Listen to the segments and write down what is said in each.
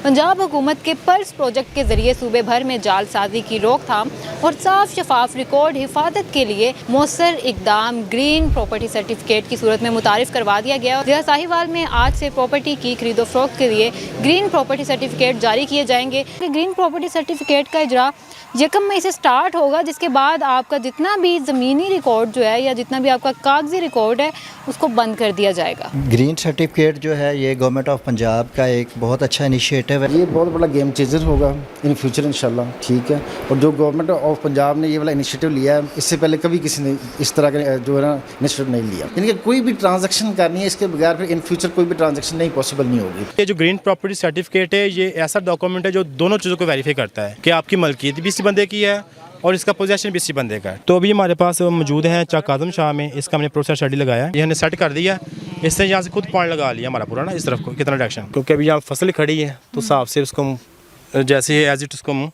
पंजाब हुकूमत के purse project के जरिए सूबे भर में जालसाजी की रोकथाम और साफ शफाफ रिकॉर्ड हिफाजत के लिए मौसर इकदाम ग्रीन प्रॉपर्टी सर्टिफिकेट की सूरत में मुतारिफ करवा दिया गया। जिला साहिवाल में आज से प्रॉपर्टी की खरीदो फरोख्त के लिए ग्रीन प्रॉपर्टी सर्टिफिकेट जारी किए जाएंगे। ग्रीन प्रॉपर्टी सर्टिफिकेट का इजरा 1 मई से स्टार्ट होगा, जिसके बाद आपका जितना भी ज़मीनी रिकॉर्ड जो है या जितना भी आपका कागजी रिकॉर्ड है उसको बंद कर दिया जाएगा। ग्रीन सर्टिफिकेट जो है ये गवर्नमेंट ऑफ पंजाब का एक बहुत अच्छा इनिशिएटिव है। ये बहुत बड़ा गेम चेंजर होगा इन फ्यूचर इंशाल्लाह, ठीक है। और जो गवर्नमेंट ऑफ पंजाब ने ये वाला इनिशिएटिव लिया है, इससे पहले कभी किसी ने इस तरह का जो है ना इनिशिएटिव नहीं लिया। यानी कि कोई भी ट्रांजैक्शन करनी है इसके बगैर फिर इन फ्यूचर कोई भी ट्रांजैक्शन नहीं पॉसिबल नहीं होगी। ये जो ग्रीन प्रॉपर्टी सर्टिफिकेट है ये ऐसा डॉक्यूमेंट है जो दोनों चीज़ों को वेरीफाई करता है कि आपकी मलकियत भी इसी बंदे की है और इसका पोजेशन भी इसी बंदे का है। तो अभी हमारे पास मौजूद है चक आजम शाह में, इसका हमने प्रोसेस स्टडी लगाया है, ये हमने सेट कर दिया। इससे यहाँ से खुद पॉइंट लगा लिया हमारा पूरा ना इस तरफ को कितना डायरेक्शन, क्योंकि अभी यहाँ फसल खड़ी है तो हिसाब से उसको जैसे ही एज इट उसको हम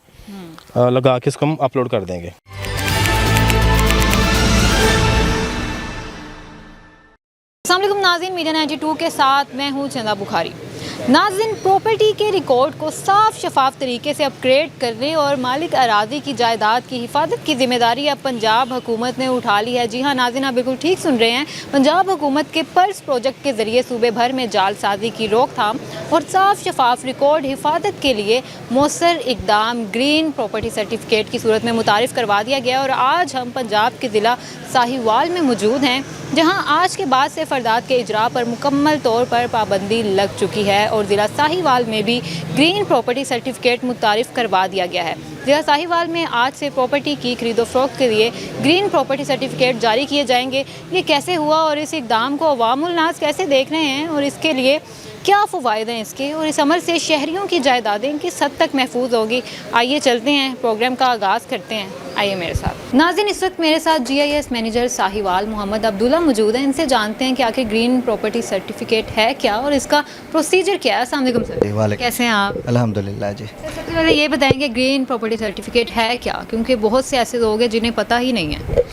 लगा के इसको हम अपलोड कर देंगे। अस्सलाम वालेकुम नाज़रीन, मीडिया 92 के साथ मैं हूँ चंदा बुखारी। नाज़रीन, प्रॉपर्टी के रिकॉर्ड को साफ शफाफ तरीके से अपग्रेड करने और मालिक अराजी की जायदाद की हिफाजत की जिम्मेदारी अब पंजाब हुकूमत ने उठा ली है। जी हाँ नाज़रीन, आप बिल्कुल ठीक सुन रहे हैं। पंजाब हुकूमत के पर्स प्रोजेक्ट के ज़रिए सूबे भर में जालसाजी की रोकथाम और साफ शफाफ रिकॉर्ड हिफाजत के लिए मौसर इकदाम ग्रीन प्रॉपर्टी सर्टिफिकेट की सूरत में मुतारिफ करवा दिया गया। और आज हम पंजाब के ज़िला साहिवाल में मौजूद हैं, जहां आज के बाद से फरदात के इजरा पर मुकम्मल तौर पर पाबंदी लग चुकी है और ज़िला साहिवाल में भी ग्रीन प्रॉपर्टी सर्टिफिकेट मुतारिफ करवा दिया गया है। ज़िला साहिवाल में आज से प्रॉपर्टी की खरीदो फरोख्त के लिए ग्रीन प्रॉपर्टी सर्टिफिकेट जारी किए जाएंगे। ये कैसे हुआ और इस इक़दाम को अवामुल नास कैसे देख रहे हैं और इसके लिए क्या फ़वाइद हैं इसके, और इस अमल से शहरियों की जायदादें किस हद तक महफूज होगी। आइए चलते हैं, प्रोग्राम का आगाज़ करते हैं। आइए मेरे साथ। नाज़रीन, इस वक्त मेरे साथ GIS मैनेजर साहिवाल मोहम्मद अब्दुल्ला मौजूद हैं। इनसे जानते हैं कि आखिर ग्रीन प्रॉपर्टी सर्टिफिकेट है क्या और इसका प्रोसीजर क्या है। अस्सलाम वालेकुम सर, कैसे हैं आप? अल्हम्दुलिल्लाह जी। सबसे पहले ये बताएंगे ग्रीन प्रॉपर्टी सर्टिफिकेट है क्या, क्योंकि बहुत से ऐसे लोग हैं जिन्हें पता ही नहीं है।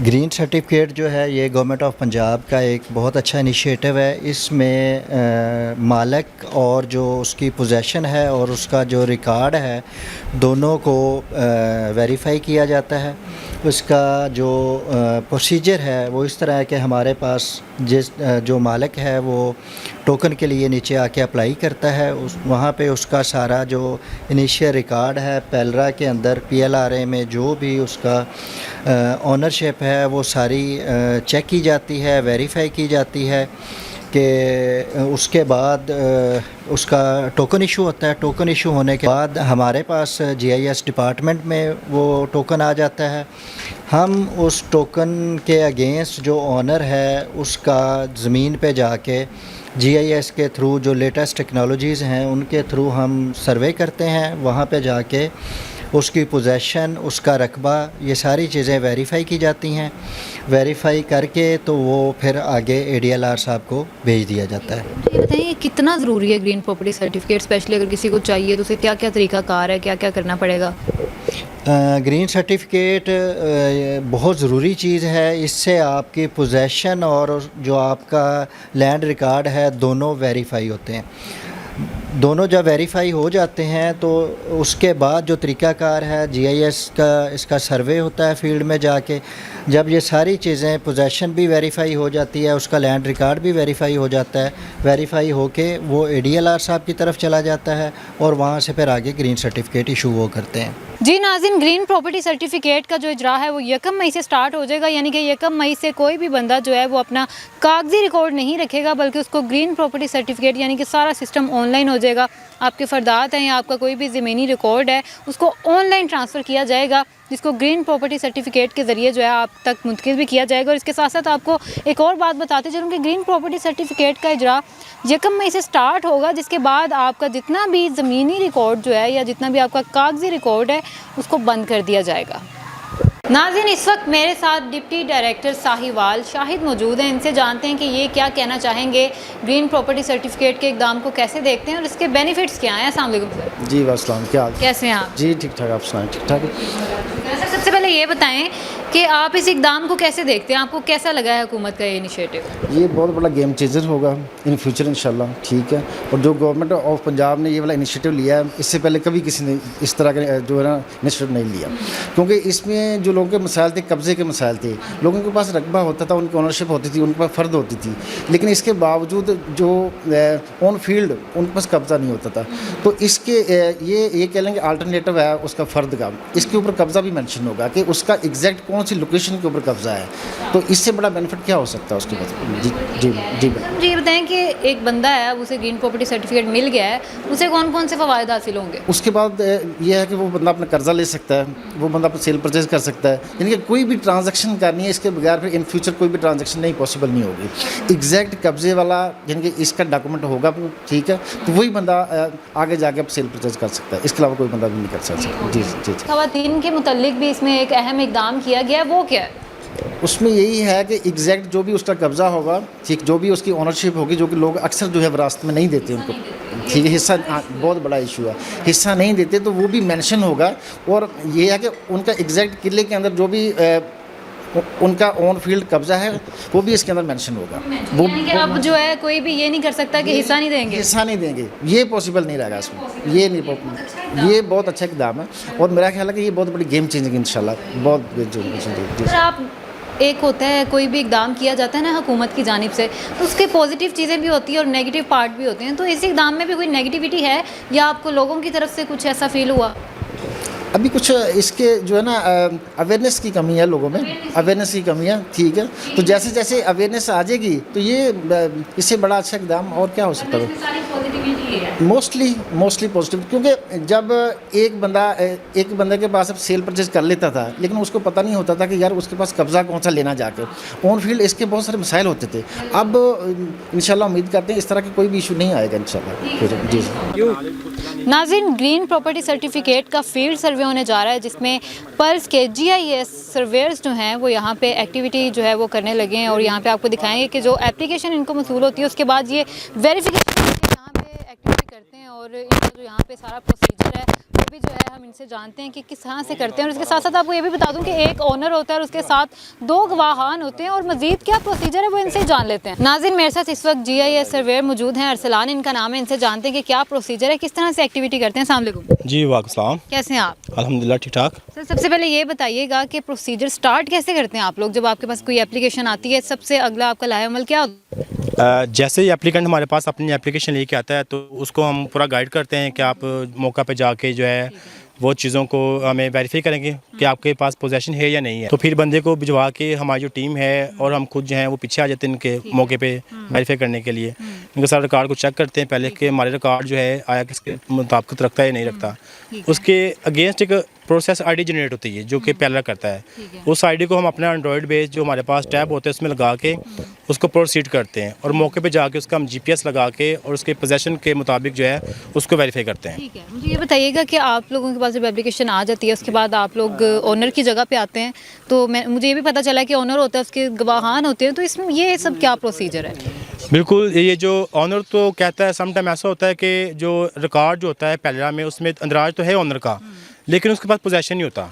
ग्रीन सर्टिफिकेट जो है ये गवर्नमेंट ऑफ पंजाब का एक बहुत अच्छा इनिशिएटिव है। इसमें मालिक और जो उसकी पोजेशन है और उसका जो रिकॉर्ड है दोनों को वेरीफाई किया जाता है। उसका जो प्रोसीजर है वो इस तरह है कि हमारे पास जो मालिक है वो टोकन के लिए नीचे आके अप्लाई करता है, वहाँ पे उसका सारा जो इनिशियल रिकॉर्ड है पेलरा के अंदर PLRA में जो भी उसका ओनरशिप है वो सारी चेक की जाती है, वेरीफाई की जाती है कि उसके बाद उसका टोकन इशू होता है। टोकन इशू होने के बाद हमारे पास GIS डिपार्टमेंट में वो टोकन आ जाता है। हम उस टोकन के अगेंस्ट जो ओनर है उसका ज़मीन पे जाके GIS के थ्रू जो लेटेस्ट टेक्नोलॉजीज़ हैं उनके थ्रू हम सर्वे करते हैं। वहाँ पे जाके उसकी पोजेशन, उसका रकबा, ये सारी चीज़ें वेरीफाई की जाती हैं। वेरीफाई करके तो वो फिर आगे ADLR साहब को भेज दिया जाता है। ये बताइए कितना ज़रूरी है ग्रीन प्रॉपर्टी सर्टिफिकेट, स्पेशली अगर किसी को चाहिए तो उसे क्या क्या तरीका कार है, क्या क्या करना पड़ेगा? ग्रीन सर्टिफिकेट बहुत ज़रूरी चीज़ है। इससे आपकी पोजेशन और जो आपका लैंड रिकॉर्ड है दोनों वेरीफाई होते हैं। दोनों जब वेरीफाई हो जाते हैं तो उसके बाद जो तरीक़ाकार है GIS का, इसका सर्वे होता है फील्ड में जाके। जब ये सारी चीज़ें पोजेशन भी वेरीफाई हो जाती है, उसका लैंड रिकॉर्ड भी वेरीफाई हो जाता है, वेरीफाई होके वो ADLR साहब की तरफ चला जाता है और वहाँ से फिर आगे ग्रीन सर्टिफिकेट इशू वो करते हैं। जी नाज़रीन, ग्रीन प्रॉपर्टी सर्टिफिकेट का जो इजरा है वो 1 मई से स्टार्ट हो जाएगा, यानी कि 1 मई से कोई भी बंदा जो है वो अपना कागजी रिकॉर्ड नहीं रखेगा, बल्कि उसको ग्रीन प्रॉपर्टी सर्टिफिकेट यानी कि सारा सिस्टम ऑनलाइन हो जाएगा। आपके फरदात हैं या आपका कोई भी ज़मीनी रिकॉर्ड है उसको ऑनलाइन ट्रांसफ़र किया जाएगा, जिसको ग्रीन प्रॉपर्टी सर्टिफिकेट के ज़रिए जो है आप तक मुंतकिल भी किया जाएगा। और इसके साथ साथ आपको एक और बात बताते चलूँ कि ग्रीन प्रॉपर्टी सर्टिफिकेट का इजरा 1 मई से स्टार्ट होगा, जिसके बाद आपका जितना भी ज़मीनी रिकॉर्ड जो है या जितना भी आपका कागजी रिकॉर्ड है उसको बंद कर दिया जाएगा। नाज़रीन, इस वक्त मेरे साथ डिप्टी डायरेक्टर साहिवाल शाहिद मौजूद हैं। इनसे जानते हैं कि ये क्या कहना चाहेंगे, ग्रीन प्रॉपर्टी सर्टिफिकेट के इक़दाम को कैसे देखते हैं और इसके बेनिफिट्स क्या हैं। अस्सलाम वालेकुम सर। जी वास्सलाम, क्या हाल? कैसे हैं आप? जी ठीक ठाक, आप सुनाएं? ठीक ठाक है सर, सबसे पहले ये बताएं कि आप इस इकदाम को कैसे देखते हैं, आपको कैसा लगा है हुकूमत का ये इनिशिएटिव? ये बहुत बड़ा गेम चेंजर होगा इन फ्यूचर इंशाल्लाह, ठीक है। और जो गवर्नमेंट ऑफ पंजाब ने ये वाला इनिशिएटिव लिया है, इससे पहले कभी किसी ने इस तरह का जो है ना इनिशिएटिव नहीं लिया, क्योंकि इसमें जो लोगों के मसाइल थे, कब्ज़े के मसाइल थे, लोगों के पास रकबा होता था, उनकी ओनरशिप होती थी, उनके पास फ़र्द होती थी, लेकिन इसके बावजूद जो ऑन फील्ड उनके पास कब्ज़ा नहीं होता था। तो इसके ये कह लेंगे अल्टरनेटिव है उसका फ़र्द का, इसके ऊपर कब्ज़ा भी मेंशन होगा कि उसका एग्जैक्ट कौन सी लोकेशन के ऊपर कब्ज़ा है। तो इससे बड़ा बेनिफिट क्या हो सकता है उसके बाद? जी जी जी जी, ये बताएं कि एक बंदा है, अब उसे ग्रीन प्रॉपर्टी सर्टिफिकेट मिल गया है, उसे कौन कौन से फ़वाइद हासिल होंगे? उसके बाद ये है कि वो बंदा अपना कर्जा ले सकता है, वो बंदा अपना सेल परचेज कर सकता है, यानी कि कोई भी ट्रांजैक्शन करनी है इसके बगैर फिर इन फ्यूचर कोई भी ट्रांजैक्शन नहीं पॉसिबल नहीं होगी। एग्जैक्ट कब्जे वाला यानी कि इसका डॉक्यूमेंट होगा, ठीक है, तो वही बंदा आगे जाके अब सेल परचेज कर सकता है, इसके अलावा कोई बंदा भी नहीं कर सकता। जी जी जी। ख़वातीन के मुतल्लिक भी इसमें एक अहम इकदाम किया गया है, वो क्या है? उसमें यही है कि एग्जैक्ट जो भी उसका कब्ज़ा होगा, ठीक, जो भी उसकी ओनरशिप होगी, जो कि लोग अक्सर जो है विरासत में नहीं देते उनको, ठीक है, हिस्सा बहुत बड़ा इशू है, हिस्सा नहीं देते, तो वो भी मेंशन होगा। और ये है कि उनका एग्जैक्ट किले के अंदर जो भी उनका ऑन फील्ड कब्ज़ा है वो भी इसके अंदर मेंशन होगा। वो यानी कि अब जो है कोई भी ये नहीं कर सकता कि हिस्सा नहीं देंगे। हिस्सा नहीं देंगे, ये पॉसिबल नहीं रहेगा इसमें, ये नहीं, ये बहुत अच्छा इकदाम है और मेरा ख्याल है कि ये बहुत बड़ी गेम चेंजिंग इंशाल्लाह, बहुत सर, आप एक होता है कोई भी इकदाम किया जाता है ना हुकूमत की जानिब से, तो उसके पॉजिटिव चीज़ें भी होती हैं और नेगेटिव पार्ट भी होते हैं, तो इस इकदाम में भी कोई नेगेटिविटी है या आपको लोगों की तरफ से कुछ ऐसा फील हुआ? अभी कुछ इसके जो है ना अवेयरनेस की कमी है, लोगों में अवेयरनेस की कमी है, ठीक है। तो जैसे जैसे अवेयरनेस आ जाएगी तो ये इससे बड़ा अच्छा इकदाम और क्या हो सकता है? मोस्टली पॉजिटिव, क्योंकि जब एक बंदे के पास अब सेल परचेज कर लेता था, लेकिन उसको पता नहीं होता था कि यार उसके पास कब्ज़ा कौन सा लेना जाके, ऑन फील्ड इसके बहुत सारे मसाइल होते थे। अब इंशाल्लाह उम्मीद करते हैं इस तरह की कोई भी इशू नहीं आएगा इंशाल्लाह। जी। नाज़रीन, ग्रीन प्रॉपर्टी सर्टिफिकेट का फील्ड सर्वे होने जा रहा है, जिसमें पर्स के GIS सर्वेयर्स जो हैं वो यहाँ पे एक्टिविटी जो है वो करने लगे हैं और यहाँ पे आपको दिखाएंगे कि जो एप्लीकेशन इनको मसूल होती है उसके बाद ये वेरिफिकेशन यहाँ पे एक्टिविटी करते हैं और इनका जो यहाँ पे सारा प्रोसीजर है वो भी जो है हम इनसे जानते हैं कि किस तरह से करते हैं। और इसके साथ साथ आपको ये भी बता दूं कि एक ओनर होता है और उसके साथ 2 गवाहान होते हैं और मजीद क्या प्रोसीजर है वो इनसे जान लेते हैं। नाज़रीन, मेरे साथ इस वक्त GIS सर्वेयर मौजूद हैं, अरसलान इनका नाम है, इनसे जानते हैं कि क्या प्रोसीजर है, किस तरह से एक्टिविटी करते हैं। अस्सलाम वालेकुम। जी वालेकुम, कैसे हैं आप? अल्हम्दुलिल्लाह ठीक ठाक। सर, सबसे पहले ये बताइएगा कि प्रोसीजर स्टार्ट कैसे करते हैं आप लोग? जब आपके पास कोई एप्लीकेशन आती है, सबसे अगला आपका लाहेअमल क्या होता है? जैसे ही एप्लीकेंट हमारे पास अपनी एप्लीकेशन लेके आता है तो उसको हम पूरा गाइड करते हैं कि आप मौका पे जाके जो है वो चीज़ों को हमें वेरीफाई करेंगे कि आपके पास पोजेसन है या नहीं है। तो फिर बंदे को भिजवा के हमारी जो टीम है और हम खुद जो हैं वो पीछे आ जाते हैं इनके मौके पे वेरीफाई करने के लिए। इनके सारे रिकॉर्ड को चेक करते हैं पहले कि हमारे रिकॉर्ड जो है आया किसके मुताबिक रखता है या नहीं रखता। उसके अगेंस्ट एक प्रोसेस ID जनरेट होती है जो कि पहला करता है। उस ID को हम अपना एंड्रॉयड बेस जो हमारे पास टैब होते हैं उसमें लगा के उसको प्रोसीड करते हैं और मौके पे जाके उसका हम GPS लगा के और उसके पोजेसन के मुताबिक जो है उसको वेरीफाई करते हैं। ठीक है, मुझे ये बताइएगा कि आप लोगों के पास जब एप्लीकेशन आ जाती है उसके बाद आप लोग ओनर की जगह पे आते हैं, तो मुझे ये भी पता चला कि ओनर होता है, उसके गवाहान होते हैं, तो इसमें ये सब क्या प्रोसीजर है? बिल्कुल, ये जो ऑनर तो कहता है, समटाइम ऐसा होता है कि जो रिकॉर्ड जो होता है पहला में उसमें अंदराज तो है ऑनर का, लेकिन उसके पास पोजेसन नहीं होता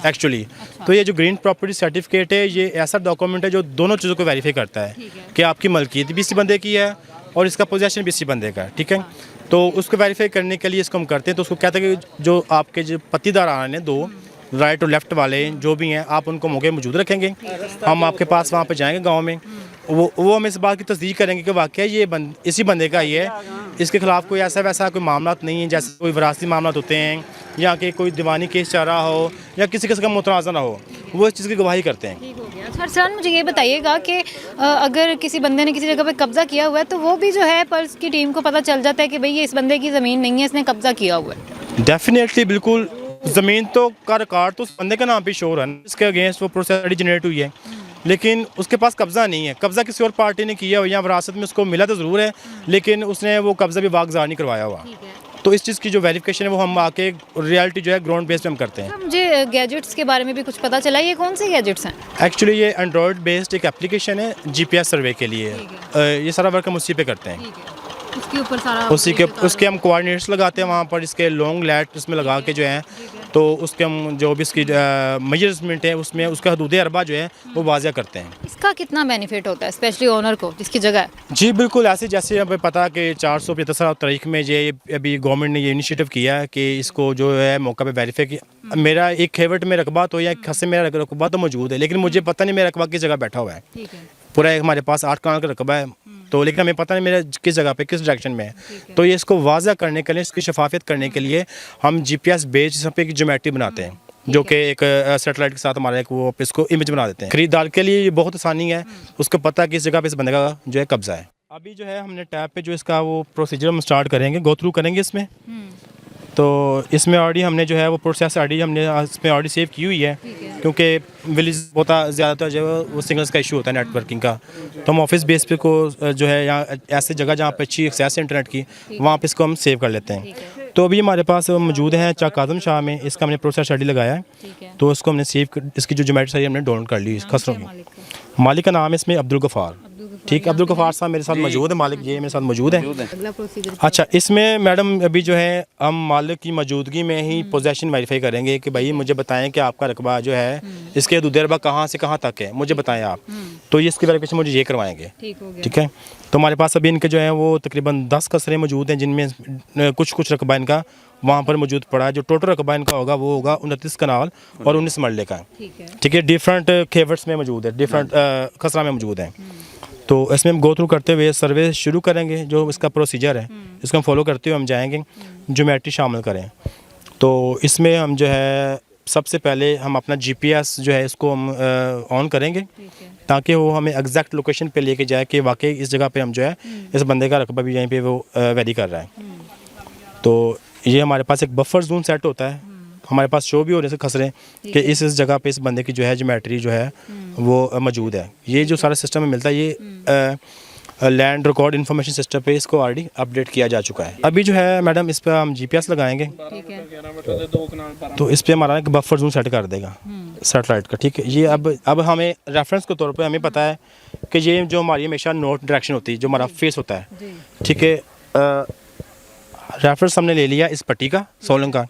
एक्चुअली। तो ये जो ग्रीन प्रॉपर्टी सर्टिफिकेट है ये ऐसा डॉक्यूमेंट है जो दोनों चीज़ों को वेरीफाई करता है कि आपकी मलकियत भी इसी बंदे की है और इसका पोजेसन भी इसी बंदे का है, ठीक है। तो उसको वेरीफाई करने के लिए इसको हम करते हैं। तो उसको कहते हैं कि जो आपके जो पत्तीदार आ रहे हैं 2 राइट और लेफ़्ट वाले जो भी हैं आप उनको मौके मौजूद रखेंगे। हम आपके पास वहाँ पे जाएंगे गांव में, वो हमें इस बात की तस्दीक करेंगे कि वाकई ये इसी बंदे का ही है, इसके खिलाफ कोई ऐसा वैसा कोई मामला नहीं है, जैसे कोई विरासती मामला होते हैं या कि कोई दीवानी केस चल रहा हो या किसी किस्म का मुतनाज़ा ना हो, वो इस चीज़ की गवाही करते हैं। अच्छा सर, मुझे ये बताइएगा कि अगर किसी बंदे ने किसी जगह पे कब्ज़ा किया हुआ है तो वो भी जो है पर्स की टीम को पता चल जाता है कि भाई ये इस बंदे की ज़मीन नहीं है, इसने कब्ज़ा किया हुआ है? डेफिनेटली, बिल्कुल। ज़मीन तो का रिकॉर्ड तो उस बंदे के नाम पे शोर है, इसके अगेंस्ट वो प्रोसेस ID जनरेट हुई है, लेकिन उसके पास कब्ज़ा नहीं है। कब्ज़ा किसी और पार्टी ने किया हो या विरासत में उसको मिला तो ज़रूर है, लेकिन उसने वो कब्ज़ा भी वागज़ार नहीं करवाया हुआ। तो इस चीज़ की जो वेरिफिकेशन है वो हम आके रियलिटी जो है ग्राउंड बेस पे हम करते हैं। मुझे गैजेट्स के बारे में भी कुछ पता चला, ये कौन से गैजेट्स हैं? एक्चुअली ये एंड्रॉयड बेस्ड एक एप्लीकेशन है GPS सर्वे के लिए। ये सारा वर्क हम उसी पे करते हैं। उसके ऊपर सारा उसके हम कोऑर्डिनेट्स लगाते हैं वहाँ पर, इसके लॉन्ग लैट उसमें लगा के जो है तो उसके हम जो भी इसकी मेजरमेंट है उसमें उसका हदूद अरबा जो है वो वाज़ह करते हैं। इसका कितना बेनिफिट होता है स्पेशली ओनर को जिसकी जगह है? जी बिल्कुल, ऐसे जैसे हमें पता कि 475 तारीख में ये अभी गवर्नमेंट ने ये इनिशिएटिव किया है कि इसको जो है मौका पे वेरीफाई किया। मेरा एक खेवट में रकबा तो या खस में मेरा रकबा तो मौजूद है, लेकिन मुझे पता नहीं मेरा रकबा किस जगह बैठा हुआ है। ठीक है। पूरा एक हमारे पास 8 कनाल का रकबा है, तो लेकिन हमें पता नहीं मेरा किस जगह पे किस डायरेक्शन में है। तो ये इसको वाज़ा करने के लिए, इसकी शफाफियत करने के लिए हम GPS बेस सब पे एक ज्योमेट्री बनाते हैं, जो कि एक सैटेलाइट के साथ हमारा एक वो इसको इमेज बना देते हैं। खरीदार के लिए ये बहुत आसानी है, उसको पता है कि इस जगह पे इस बंदे का जो है कब्जा है। अभी जो है हमने टैब पे जो इसका वो प्रोसीजर हम स्टार्ट करेंगे, गो थ्रू करेंगे इसमें। तो इसमें ऑलरेडी हमने जो है वो प्रोसेस ऑलरेडी हमने इसमें ऑलरेडी सेव की हुई है, क्योंकि विलेज बहुत ज़्यादातर जो है वो सिग्नल्स का इशू होता है नेटवर्किंग का। तो हम ऑफिस बेस पे को जो है यहाँ ऐसी जगह जहाँ पे अच्छी एक्सेस है इंटरनेट की, वहाँ पे इसको हम सेव कर लेते हैं। तो अभी हमारे पास मौजूद है चक आज़म शाह में, इसका हमने प्रोसेस ऑलरेडी लगाया है। तो इसको हमने सेव, इसकी जो ज्योमेट्री सारी हमने डाउनलोड कर ली खसरों की। मालिक का नाम है इसमें अब्दुल गफ़ार। ठीक, अब्दुल गफ़ार साहब मेरे साथ मौजूद है, मालिक ये मेरे साथ मौजूद है। अगला प्रोसीजर अच्छा, इसमें मैडम अभी जो है हम मालिक की मौजूदगी में ही पोजेशन वेरीफाई करेंगे कि भाई मुझे बताएं कि आपका रकबा जो है इसके हदूद अरबा कहाँ से कहाँ तक है, मुझे बताएं आप। तो ये इसकी वेरिफिकेशन मुझे ये करवाएंगे। ठीक हो गया। ठीक है। तो हमारे पास अभी इनके जो है वो तकरीबन 10 खसरे मौजूद हैं, जिनमें कुछ रकबा इनका वहाँ पर मौजूद पड़ा है। जो टोटल रकबा इनका होगा वो होगा 29 कनाल और 19 मरले का। ठीक है। डिफरेंट खेवर्स में मौजूद है, डिफरेंट खसरा में मौजूद है। तो इसमें हम गो थ्रू करते हुए सर्वे शुरू करेंगे, जो इसका प्रोसीजर है इसको हम फॉलो करते हुए हम जाएंगे, ज्योमेट्री शामिल करें। तो इसमें हम जो है सबसे पहले हम अपना GPS जो है इसको हम ऑन करेंगे, ताकि वो हमें एग्जैक्ट लोकेशन पे लेके जाए कि वाकई इस जगह पे हम जो है इस बंदे का रकबा भी यहीं पे वो वेरी कर रहा है। तो ये हमारे पास एक बफर जोन सेट होता है, हमारे पास शो भी हो रहे से खसरे कि इस जगह पे इस बंदे की जो है ज्योमेट्री जो है वो मौजूद है। ये जो सारा सिस्टम में मिलता है ये लैंड रिकॉर्ड इन्फॉर्मेशन सिस्टम पे इसको ऑलरेडी अपडेट किया जा चुका है। अभी जो है मैडम इस पर हम GPS लगाएंगे, तो इस पर हमारा एक बफर जोन सेट कर देगा सैटेलाइट का। ठीक है। ये अब हमें रेफरेंस के तौर पे हमें पता है कि ये जो हमारी हमेशा नॉर्थ डायरेक्शन होती है, जो हमारा फेस होता है। ठीक है। रेफरेंस हमने ले लिया इस पट्टी का, सोलंग का।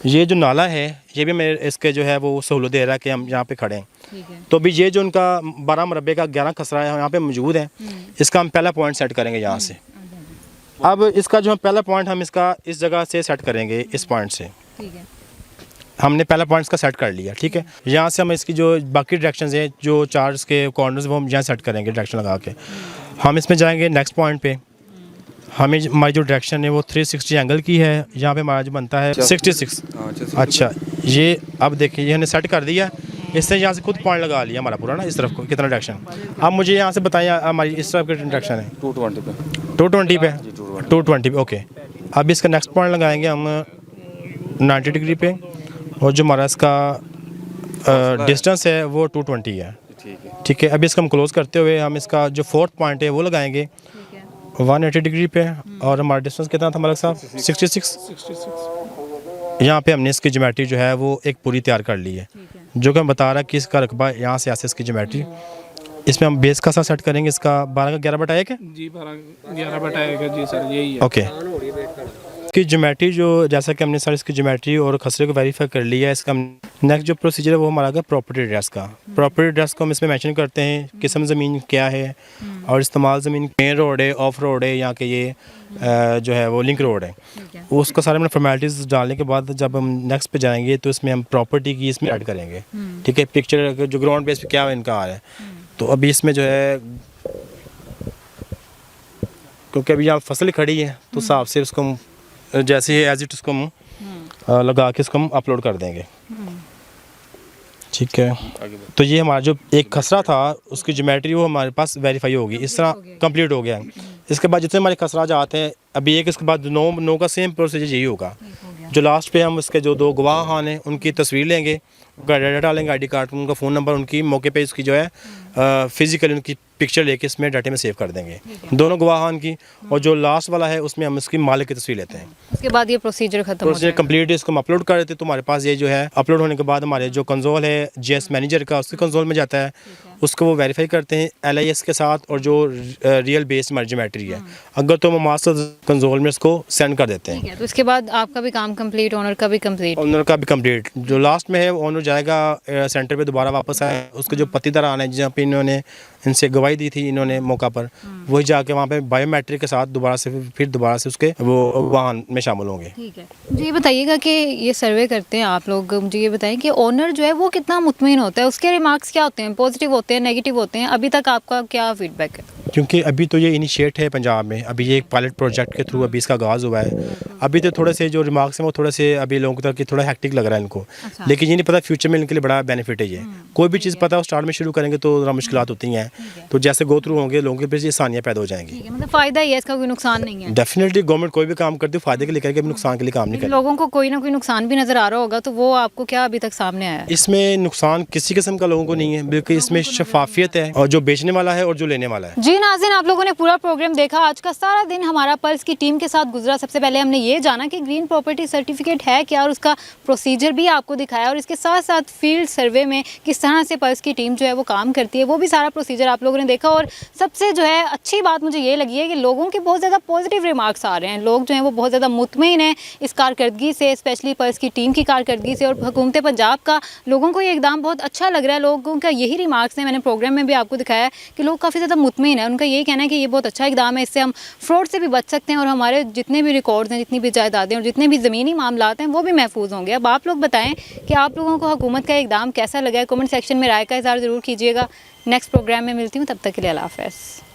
ये जो नाला है ये भी मेरे इसके जो है वो सहूलत दे रहा है कि हम यहाँ पे खड़े हैं। तो अभी ये जो उनका 12 मरबे का 11 खसरा है यहाँ पे मौजूद है, इसका हम पहला पॉइंट सेट करेंगे यहाँ से। अब इसका जो हम पहला पॉइंट हम इसका इस जगह से सेट करेंगे, इस पॉइंट से। हमने पहला पॉइंट इसका सेट कर लिया। ठीक है। यहाँ से हम इसकी जो बाकी डायरेक्शंस हैं, जो 4 के कॉर्नर्स, वो हम यहाँ सेट करेंगे डायरेक्शन लगा के। हम इसमें जाएंगे नेक्स्ट पॉइंट पे। हमें हमारी जो डायरेक्शन है वो 360 एंगल की है, यहाँ पे हमारा जो बनता है 66। अच्छा, ये अब देखिए ये हमने सेट कर दिया, इससे यहाँ से खुद पॉइंट लगा लिया हमारा पूरा ना, इस तरफ को कितना डायरेक्शन। अब मुझे यहाँ से बताइए हमारी इस तरफ की डायरेक्शन है 220 पे 220 पे। ओके। अब इसका नेक्स्ट पॉइंट लगाएंगे हम 90 डिग्री पे, और जो हमारा इसका डिस्टेंस है वो 220 है। ठीक है। अभी इसका हम क्लोज करते हुए हम इसका जो 4th पॉइंट है वो लगाएंगे 180 डिग्री पे, और हमारा डिस्टेंस कितना था मलिक साहब? 66। यहाँ पे हमने इसकी ज्योमेट्री जो है वो एक पूरी तैयार कर ली है, जो कि हम बता रहा है कि इसका रकबा यहाँ से ऐसे इसकी ज्योमेट्री। इसमें हम बेस का सा सेट करेंगे, इसका 12 का 11/1 है जी, 11/1 है जी सर, यही है। ओके। इसकी ज्योमेट्री जो जैसा कि हमने सर इसकी ज्योमेट्री और खसरे को वेरीफाई कर लिया है, इसका नेक्स्ट जो प्रोसीजर है वो हमारा है प्रॉपर्टी एड्रेस का। प्रॉपर्टी एड्रेस को हम इसमें मेंशन करते हैं, किस्म ज़मीन क्या है और इस्तेमाल ज़मीन मेन रोड है, ऑफ रोड है, यहाँ के ये जो है वो लिंक रोड है। उसका सारे में फॉर्मेलिटीज़ डालने के बाद जब हम नेक्स्ट पे जाएंगे तो इसमें हम प्रॉपर्टी की इसमें ऐड करेंगे। ठीक है। पिक्चर जो ग्राउंड बेस पे क्या इनका आ रहा है, तो अभी इसमें जो है क्योंकि अभी यहाँ फसल खड़ी है तो हिसाब से उसको हम जैसे ही एज इट उसको हम लगा के इसको हम अपलोड कर देंगे। ठीक है। तो ये हमारा जो एक खसरा था उसकी ज्योमेट्री वो हमारे पास वेरीफाई होगी, इस तरह कंप्लीट हो गया। इसके बाद जितने हमारे खसरा जाते हैं अभी एक, इसके बाद 9 का सेम प्रोसीजर यही होगा। जो लास्ट पे हम उसके जो 2 गवाह हैं उनकी तस्वीर लेंगे, डाटा डालेंगे, ID कार्ड, उनका फ़ोन नंबर, उनकी मौके पे इसकी जो है फिजिकली उनकी पिक्चर लेके इसमें डाटे में सेव कर देंगे, दोनों गवाहान की। और जो लास्ट वाला है उसमें हम इसकी मालिक की तस्वीर लेते हैं। उसके बाद ये प्रोसीजर खत्म हो प्रोसीजर कंप्लीट, इसको हम अपलोड कर देते हैं। तो हमारे पास ये जो है अपलोड होने के बाद हमारे जो कंसोल है GS मैनेजर का, उसके कंसोल में जाता है, उसको वो वेरीफाई करते हैं LIS के साथ और जो रियल बेस्ड ज्योमेट्री है, अगर तो वो मास्टर कंसोल में उसको सेंड कर देते हैं। ठीक है, तो इसके बाद आपका भी काम कंप्लीट, ओनर का भी कंप्लीट। ओनर का भी कंप्लीट, जो लास्ट में है ओनर जाएगा सेंटर पे दोबारा वापस आए, उसके जो पत्तीदार आने हैं जहाँ पे इन्होंने इनसे गवाही दी थी इन्होंने मौका पर, वही जाके वहाँ पे बायोमेट्रिक के साथ दोबारा से उसके वो वाहन में शामिल होंगे। ठीक है, मुझे ये बताइएगा कि ये सर्वे करते हैं आप लोग, मुझे ये बताएं कि ओनर जो है वो कितना मुतमईन होता है, उसके रिमार्क्स क्या होते हैं, पॉजिटिव होते हैं, नेगेटिव होते हैं, अभी तक आपका क्या फीडबैक है? क्योंकि अभी तो ये इनिशिएट है पंजाब में, अभी ये एक पायलट प्रोजेक्ट के थ्रू अभी इसका आगाज़ हुआ है। अभी तो थोड़े से जो रिमार्क्स हैं वो थोड़े से अभी लोगों तक थोड़ा हैक्टिक लग रहा है इनको, लेकिन ये नहीं पता फ्यूचर में इनके लिए बड़ा बेनिफिट है ये। कोई भी चीज़ पता हो स्टार्ट में शुरू करेंगे तो ज़रा मुश्किलात होती हैं, तो जैसे गो थ्रू होंगे लोगों के फिर आसानियाँ पैदा हो जाएंगी। ठीक है, मतलब फ़ायदा ही है, इसका कोई नुकसान नहीं है। डेफिनेटली गवर्नमेंट कोई भी काम करती है फ़ायदे के लिए करेगी, नुकसान के लिए काम नहीं करेगी। लोगों को कोई ना कोई नुकसान भी नज़र आ रहा होगा, तो वो आपको क्या अभी तक सामने आया है? इसमें नुकसान किसी किस्म का लोगों को नहीं है, बल्कि इसमें शफाफियत है, और जो बेचने वाला है और जो लेने वाला है। जी नाज़रीन, आप लोगों ने पूरा प्रोग्राम देखा। आज का सारा दिन हमारा पल्स की टीम के साथ गुजरा। सबसे पहले हमने ये जाना कि ग्रीन प्रॉपर्टी सर्टिफिकेट है क्या, और उसका प्रोसीजर भी आपको दिखाया, और इसके साथ साथ फील्ड सर्वे में किस तरह से पल्स की टीम जो है वो काम करती है, वो भी सारा प्रोसीजर आप लोगों ने देखा। और सबसे जो है अच्छी बात मुझे ये लगी है कि लोगों के बहुत ज़्यादा पॉजिटिव रिमार्क्स आ रहे हैं, लोग जो हैं वो बहुत ज़्यादा मुतमईन हैं इस कारकर्दगी से, स्पेशली पल्स की टीम की कारकर्दगी से, और हुकूमत पंजाब का लोगों को ये इकदाम बहुत अच्छा लग रहा है। लोगों का यही रिमार्क्स है, मैंने प्रोग्राम में भी आपको दिखाया है कि लोग काफ़ी ज़्यादा मुतमईन है, उनका यही कहना है कि ये बहुत अच्छा इकदाम है, इससे हम फ्रॉड से भी बच सकते हैं और हमारे जितने भी रिकॉर्ड्स हैं, जितनी भी जायदादें और जितने भी ज़मीनी मामलात हैं वो भी महफूज होंगे। अब आप लोग बताएं कि आप लोगों को हुकूमत का इकदाम कैसा लगा है, कमेंट सेक्शन में राय का इज़हार ज़रूर कीजिएगा। नेक्स्ट प्रोग्राम में मिलती हूँ, तब तक के लिए अल्लाह हाफ़िज़।